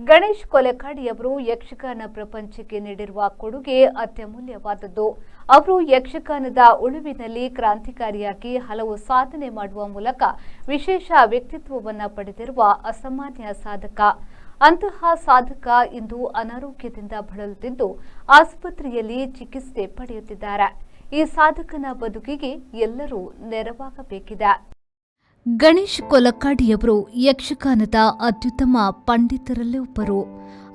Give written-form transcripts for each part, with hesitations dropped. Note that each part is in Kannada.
ಗಣೇಶ್ ಕೊಲೆಕಾಡಿಯವರು ಯಕ್ಷಗಾನ ಪ್ರಪಂಚಕ್ಕೆ ನೀಡಿರುವ ಕೊಡುಗೆ ಅತ್ಯಮೂಲ್ಯವಾದದ್ದು. ಅವರು ಯಕ್ಷಗಾನದ ಉಳುವಿನಲ್ಲಿ ಕ್ರಾಂತಿಕಾರಿಯಾಗಿ ಹಲವು ಸಾಧನೆ ಮಾಡುವ ಮೂಲಕ ವಿಶೇಷ ವ್ಯಕ್ತಿತ್ವವನ್ನು ಪಡೆದಿರುವ ಅಸಾಮಾನ್ಯ ಸಾಧಕ. ಅಂತಹ ಸಾಧಕ ಇಂದು ಅನಾರೋಗ್ಯದಿಂದ ಬಳಲುತ್ತಿದ್ದು ಆಸ್ಪತ್ರೆಯಲ್ಲಿ ಚಿಕಿತ್ಸೆ ಪಡೆಯುತ್ತಿದ್ದಾರೆ. ಈ ಸಾಧಕನ ಬದುಕಿಗೆ ಎಲ್ಲರೂ ನೆರವಾಗಬೇಕಿದೆ. ಗಣೇಶ್ ಕೊಲಕಾಡಿಯವರು ಯಕ್ಷಗಾನದ ಅತ್ಯುತ್ತಮ ಪಂಡಿತರಲ್ಲೇ ಒಬ್ಬರು.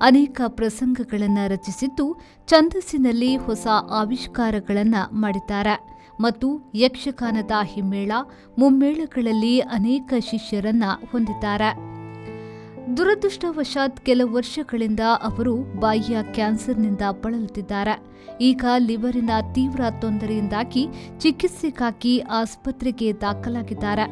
ಅನೇಕ ಪ್ರಸಂಗಗಳನ್ನು ರಚಿಸಿದ್ದು ಛಂದಸ್ಸಿನಲ್ಲಿ ಹೊಸ ಆವಿಷ್ಕಾರಗಳನ್ನು ಮಾಡಿದ್ದಾರೆ ಮತ್ತು ಯಕ್ಷಗಾನದ ಹಿಮ್ಮೇಳ ಮುಮ್ಮೇಳಗಳಲ್ಲಿ ಅನೇಕ ಶಿಷ್ಯರನ್ನ ಹೊಂದಿದ್ದಾರೆ. ದುರದೃಷ್ಟವಶಾತ್ ಕೆಲವು ವರ್ಷಗಳಿಂದ ಅವರು ಬಾಯಿಯ ಕ್ಯಾನ್ಸರ್ನಿಂದ ಬಳಲುತ್ತಿದ್ದಾರೆ. ಈಗ ಲಿವರಿನ ತೀವ್ರ ತೊಂದರೆಯಿಂದಾಗಿ ಚಿಕಿತ್ಸೆಗಾಗಿ ಆಸ್ಪತ್ರೆಗೆ ದಾಖಲಾಗಿದ್ದಾರೆ.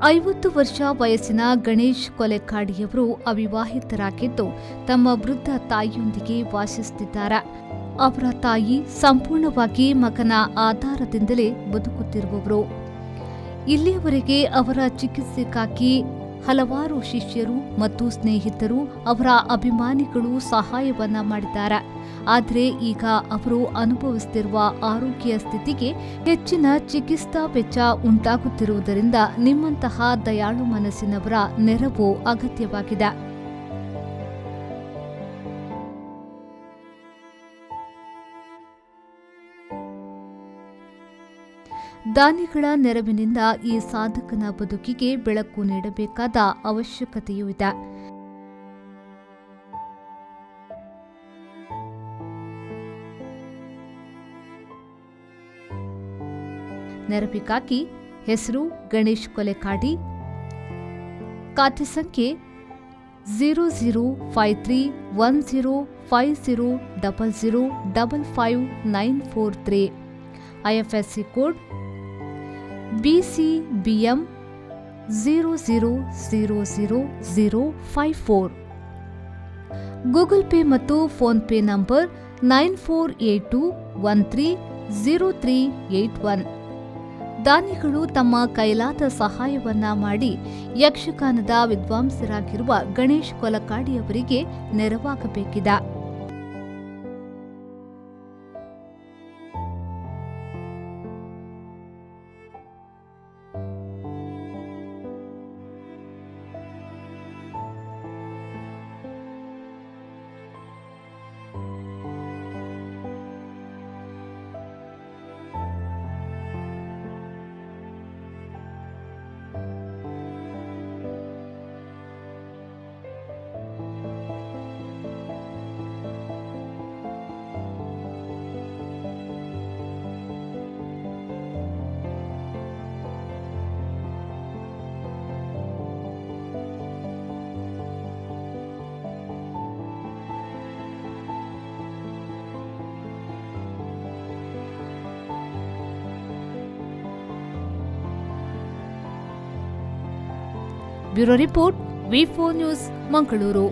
ಐವತ್ತು ವರ್ಷ ವಯಸ್ಸಿನ ಗಣೇಶ್ ಕೊಲೆಕಾಡಿಯವರು ಅವಿವಾಹಿತರಾಗಿದ್ದು ತಮ್ಮ ವೃದ್ಧ ತಾಯಿಯೊಂದಿಗೆ ವಾಸಿಸುತ್ತಿದ್ದಾರೆ. ಅವರ ತಾಯಿ ಸಂಪೂರ್ಣವಾಗಿ ಮಗನ ಆಧಾರದಿಂದಲೇ ಬದುಕುತ್ತಿರುವವರು. ಇಲ್ಲಿಯವರೆಗೆ ಅವರ ಚಿಕಿತ್ಸೆಗಾಗಿ ಹಲವಾರು ಶಿಷ್ಯರು ಮತ್ತು ಸ್ನೇಹಿತರು, ಅವರ ಅಭಿಮಾನಿಗಳು ಸಹಾಯವನ್ನ ಮಾಡಿದ್ದಾರೆ. ಆದರೆ ಈಗ ಅವರು ಅನುಭವಿಸುತ್ತಿರುವ ಆರೋಗ್ಯ ಸ್ಥಿತಿಗೆ ಹೆಚ್ಚಿನ ಚಿಕಿತ್ಸಾ ವೆಚ್ಚ ಉಂಟಾಗುತ್ತಿರುವುದರಿಂದ ನಿಮ್ಮಂತಹ ದಯಾಳು ಮನಸ್ಸಿನವರ ನೆರವು ಅಗತ್ಯವಾಗಿದೆ. ದಾನಿಗಳ ನೆರವಿನಿಂದ ಈ ಸಾಧಕನ ಬದುಕಿಗೆ ಬೆಳಕು ನೀಡಬೇಕಾದ ಅವಶ್ಯಕತೆಯೂ ಇದೆ. ನೆರವಿಗಾಗಿ ಹೆಸರು ಗಣೇಶ್ ಕೊಲೆಕಾಡಿ, ಖಾತೆ ಸಂಖ್ಯೆ 0053105000555943, IFSC code BCBM 000054, Google Pay ಮತ್ತು ಫೋನ್ ಪೇ ನಂಬರ್ 9482130381. ದಾನಿಗಳು ತಮ್ಮ ಕೈಲಾದ ಸಹಾಯವನ್ನ ಮಾಡಿ ಯಕ್ಷಗಾನದ ವಿದ್ವಾಂಸರಾಗಿರುವ ಗಣೇಶ್ ಕೊಲಕಾಡಿಯವರಿಗೆ ನೆರವಾಗಬೇಕಿದೆ. Bureau report, V4 news, Mangaluru.